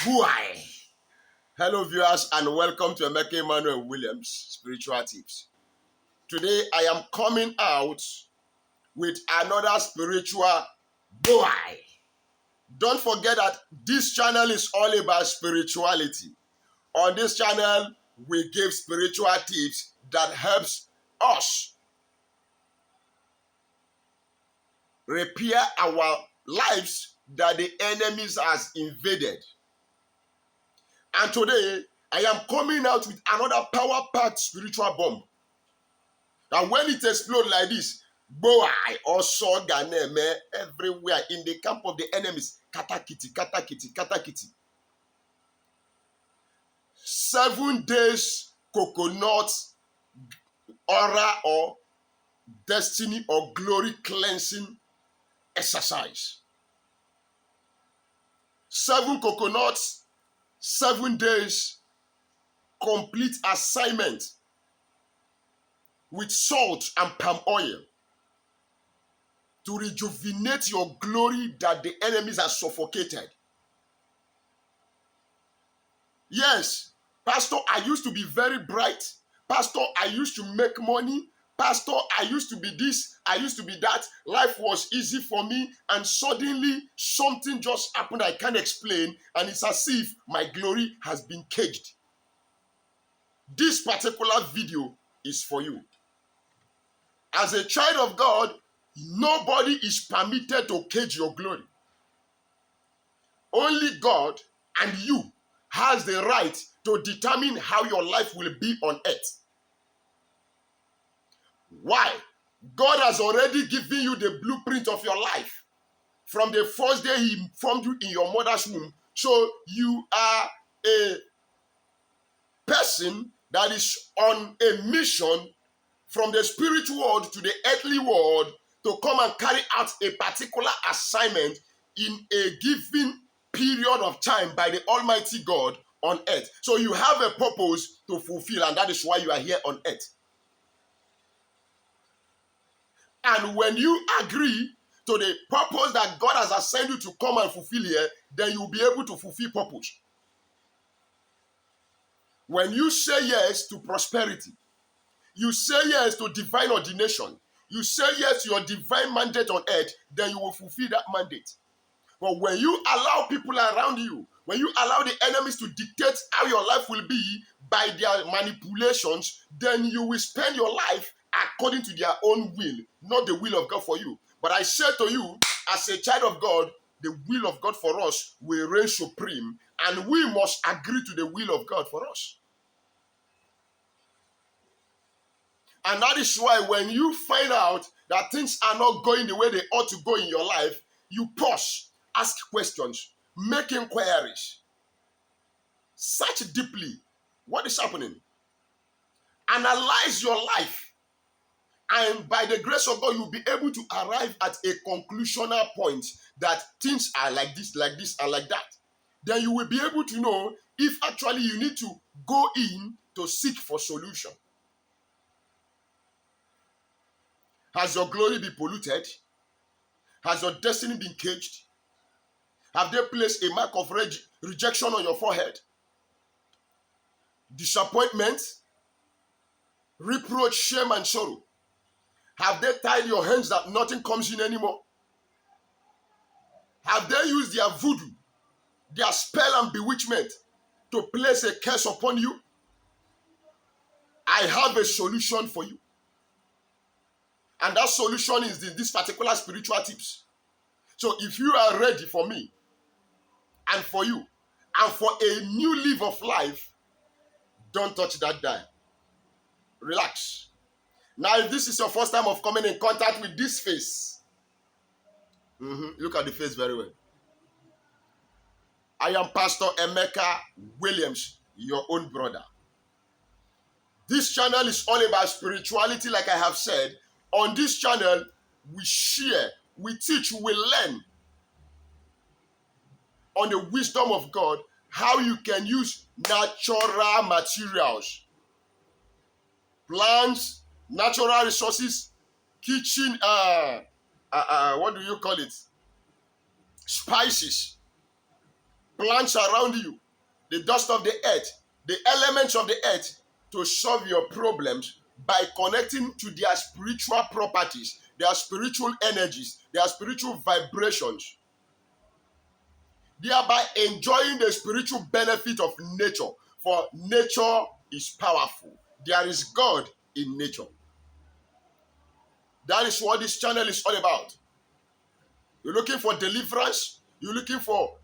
Why? Hello viewers and welcome to Emeka Emmanuel Williams Spiritual Tips. Today I am coming out with another spiritual boy. Don't forget that this channel is all about spirituality. On this channel we give spiritual tips that helps us repair our lives that the enemies has invaded. And today, I am coming out with another power-packed spiritual bomb. And when it explodes like this, boy, also ganeme everywhere in the camp of the enemies. Katakiti, katakiti, katakiti. 7 days coconut aura or destiny or glory cleansing exercise. 7 coconuts, 7 days, complete assignment with salt and palm oil to rejuvenate your glory that the enemies have suffocated. Yes, Pastor, I used to be very bright. Pastor, I used to make money. Pastor, I used to be this, I used to be that. Life was easy for me, and suddenly something just happened I can't explain, and it's as if my glory has been caged. This particular video is for you. As a child of God, nobody is permitted to cage your glory. Only God and you has the right to determine how your life will be on earth. Why? God has already given you the blueprint of your life from the first day He formed you in your mother's womb. So you are a person that is on a mission from the spiritual world to the earthly world to come and carry out a particular assignment in a given period of time by the Almighty God on earth. So you have a purpose to fulfill, and that is why you are here on earth. And when you agree to the purpose that God has assigned you to come and fulfill here, then you'll be able to fulfill purpose. When you say yes to prosperity, you say yes to divine ordination, you say yes to your divine mandate on earth, then you will fulfill that mandate. But when you allow people around you, when you allow the enemies to dictate how your life will be by their manipulations, then you will spend your life according to their own will, not the will of God for you. But I say to you, as a child of God, the will of God for us will reign supreme, and we must agree to the will of God for us. And that is why when you find out that things are not going the way they ought to go in your life, you pause, ask questions, make inquiries, search deeply what is happening, analyze your life. And by the grace of God, you'll be able to arrive at a conclusional point that things are like this, and like that. Then you will be able to know if actually you need to go in to seek for solution. Has your glory been polluted? Has your destiny been caged? Have they placed a mark of rejection on your forehead? Disappointment, reproach, shame, and sorrow. Have they tied your hands that nothing comes in anymore? Have they used their voodoo, their spell and bewitchment to place a curse upon you? I have a solution for you. And that solution is this particular spiritual tips. So if you are ready for me and for you and for a new leaf of life, don't touch that dial. Relax. Now, if this is your first time of coming in contact with this face, look at the face very well. I am Pastor Emeka Williams, your own brother. This channel is all about spirituality, like I have said. On this channel, we share, we teach, we learn on the wisdom of God, how you can use natural materials, plants, natural resources, kitchen, what do you call it? Spices, plants around you, the dust of the earth, the elements of the earth to solve your problems by connecting to their spiritual properties, their spiritual energies, their spiritual vibrations, thereby enjoying the spiritual benefit of nature. For nature is powerful. There is God in nature. That is what this channel is all about. You're looking for deliverance, you're looking for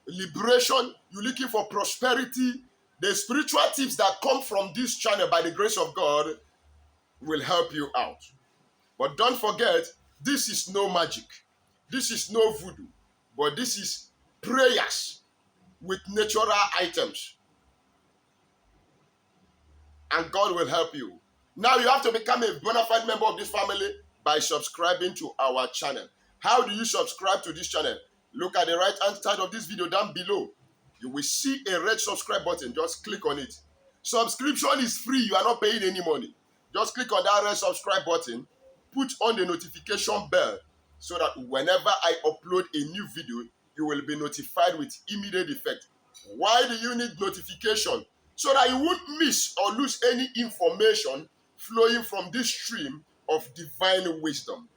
liberation, you're looking for prosperity. The spiritual tips that come from this channel by the grace of God will help you out. But don't forget, this is no magic. This is no voodoo. But this is prayers with natural items. And God will help you. Now you have to become a bona fide member of this family by subscribing to our channel. How do you subscribe to this channel? Look at the right hand side of this video down below. You will see a red subscribe button. Just click on it. Subscription is free. You are not paying any money. Just click on that red subscribe button. Put on the notification bell so that whenever I upload a new video, you will be notified with immediate effect. Why do you need notification? So that you won't miss or lose any information flowing from this stream of divine wisdom.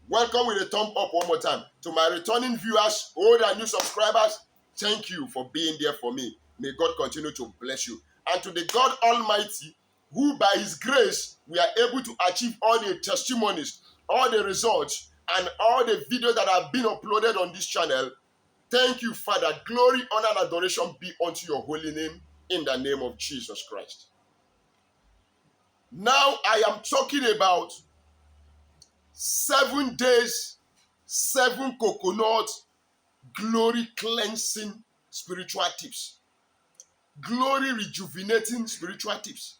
Welcome with a thumb up one more time. To my returning viewers, old and new subscribers, thank you for being there for me. May God continue to bless you. And to the God Almighty, who by His grace, we are able to achieve all the testimonies, all the results, and all the videos that have been uploaded on this channel. Thank you, Father. Glory, honor, and adoration be unto your holy name in the name of Jesus Christ. Now I am talking about 7 days, 7 coconut, glory cleansing spiritual tips. Glory rejuvenating spiritual tips.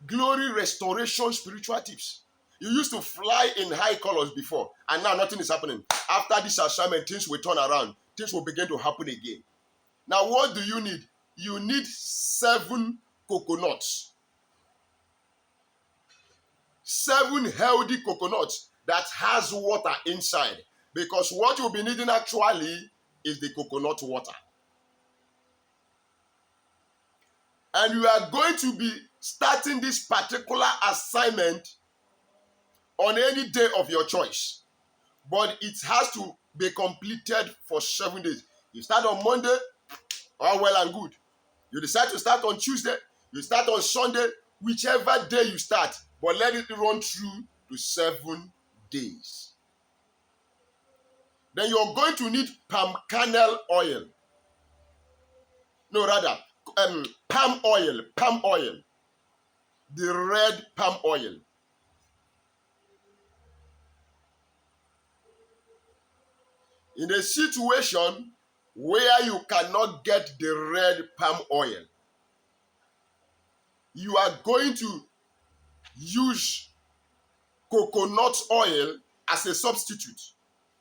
Glory restoration spiritual tips. You used to fly in high colors before, and now nothing is happening. After this assignment, things will turn around. Things will begin to happen again. Now, what do you need? You need 7 coconuts. 7 healthy coconuts that has water inside. Because what you'll be needing actually is the coconut water. And you are going to be starting this particular assignment on any day of your choice. But it has to be completed for 7 days. You start on Monday, all well and good. You decide to start on Tuesday, you start on Sunday, whichever day you start, but let it run through to 7 days. Then you're going to need palm kernel oil. No, rather, palm oil. The red palm oil. In a situation where you cannot get the red palm oil, you are going to use coconut oil as a substitute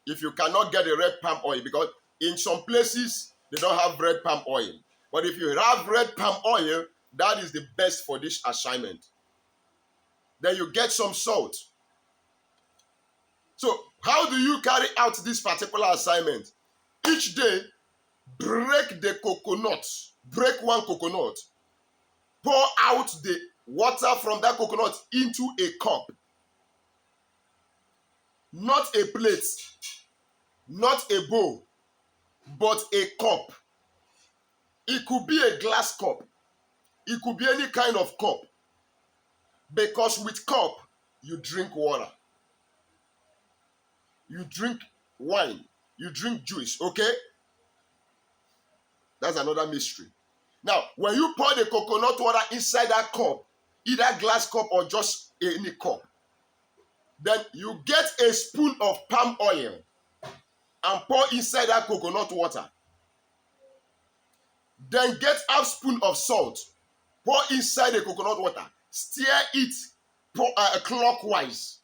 if you cannot get the red palm oil, because in some places they don't have red palm oil. But if you have red palm oil, that is the best for this assignment. Then you get some salt. So how do you carry out this particular assignment? Each day, break the coconut. Break one coconut. Pour out the water from that coconut into a cup. Not a plate, not a bowl, but a cup. It could be a glass cup. It could be any kind of cup. Because with cup, you drink water. You drink wine. You drink juice, okay? That's another mystery. Now, when you pour the coconut water inside that cup, either glass cup or just any cup, then you get a spoon of palm oil and pour inside that coconut water. Then get half spoon of salt, pour inside the coconut water, stir it clockwise.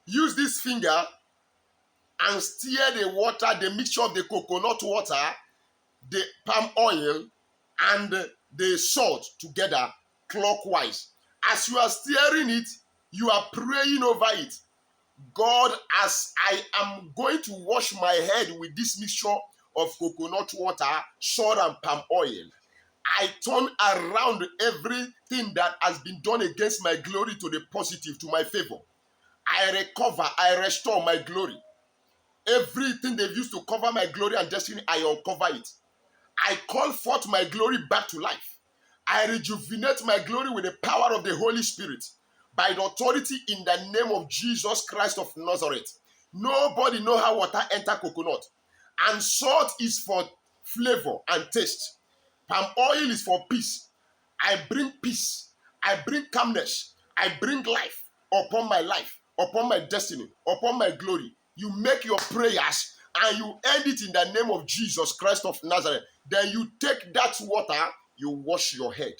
Use this finger and stir the water, the mixture of the coconut water, the palm oil, and the salt together clockwise. As you are stirring it, you are praying over it. God, as I am going to wash my head with this mixture of coconut water, salt, and palm oil. I turn around everything that has been done against my glory to the positive, to my favor. I recover, I restore my glory. Everything they've used to cover my glory and destiny, I uncover it. I call forth my glory back to life. I rejuvenate my glory with the power of the Holy Spirit by the authority in the name of Jesus Christ of Nazareth. Nobody know how water enter coconut. And salt is for flavor and taste. Palm oil is for peace. I bring peace. I bring calmness. I bring life, upon my destiny, upon my glory. You make your prayers and you end it in the name of Jesus Christ of Nazareth. Then you take that water, you wash your head.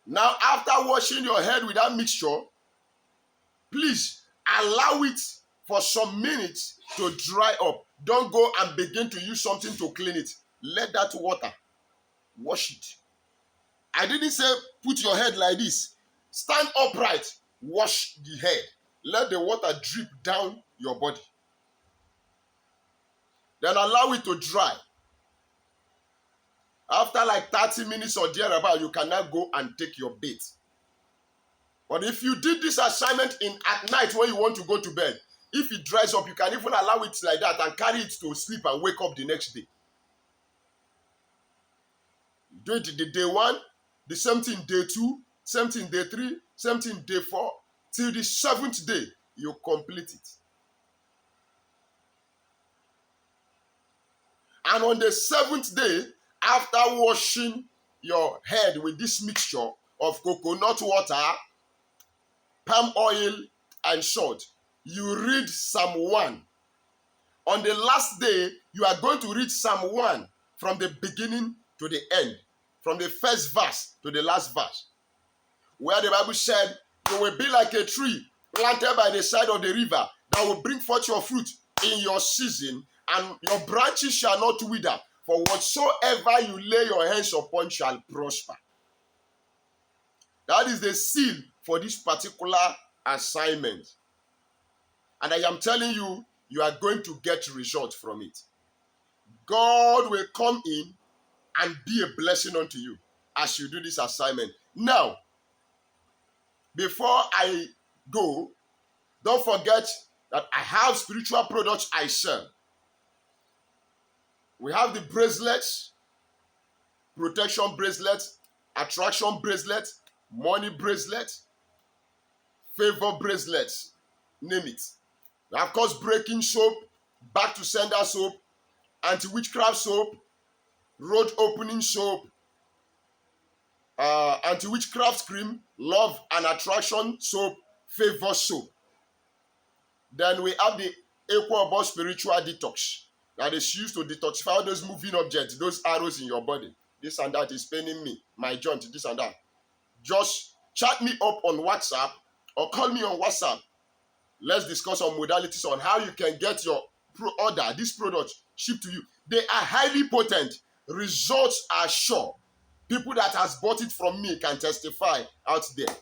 Now, after washing your head with that mixture, please allow it for some minutes to dry up. Don't go and begin to use something to clean it. Let that water wash it. I didn't say put your head like this. Stand upright. Wash the head. Let the water drip down your body. Then allow it to dry. After like 30 minutes or thereabout, you can now go and take your bath. But if you did this assignment at night when you want to go to bed, if it dries up, you can even allow it like that and carry it to sleep and wake up the next day. Do it the day 1, the same thing day 2, same thing day 3, same thing day 4, till the 7th day, you complete it. And on the 7th day, after washing your head with this mixture of coconut water, palm oil, and salt, you read Psalm 1. On the last day, you are going to read Psalm 1 from the beginning to the end, from the first verse to the last verse, where the Bible said, you will be like a tree planted by the side of the river that will bring forth your fruit in your season, and your branches shall not wither, for whatsoever you lay your hands upon shall prosper. That is the seal for this particular assignment. And I am telling you, you are going to get results from it. God will come in and be a blessing unto you as you do this assignment. Now, before I go, don't forget that I have spiritual products I sell. We have the bracelets, protection bracelet, attraction bracelet, money bracelet, favor bracelet, name it. We have course breaking soap, back to sender soap, anti-witchcraft soap, road opening soap, anti-witchcraft cream, love and attraction soap, favor soap. Then we have the Equable spiritual detox that is used to detoxify all those moving objects, those arrows in your body. This and that is paining me, my joint, this and that. Just chat me up on WhatsApp or call me on WhatsApp. Let's discuss on modalities on how you can get your order, this product shipped to you. They are highly potent. Results are sure. People that has bought it from me can testify out there.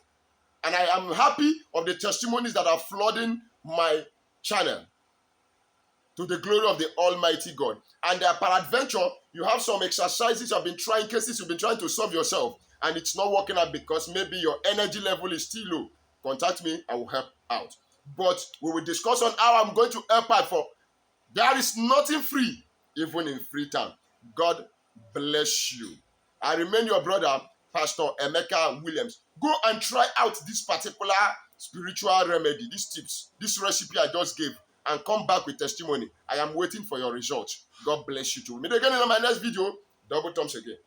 And I am happy of the testimonies that are flooding my channel to the glory of the Almighty God. And peradventure, you have some exercises you have been trying, cases you've been trying to solve yourself, and it's not working out because maybe your energy level is still low. Contact me, I will help out. But we will discuss on how I'm going to help out. For there is nothing free, even in Freetown. God bless you. I remain your brother, Pastor Emeka Williams. Go and try out this particular spiritual remedy, these tips, this recipe I just gave, and come back with testimony. I am waiting for your results. God bless you too. Meet again in my next video. Double thumbs again.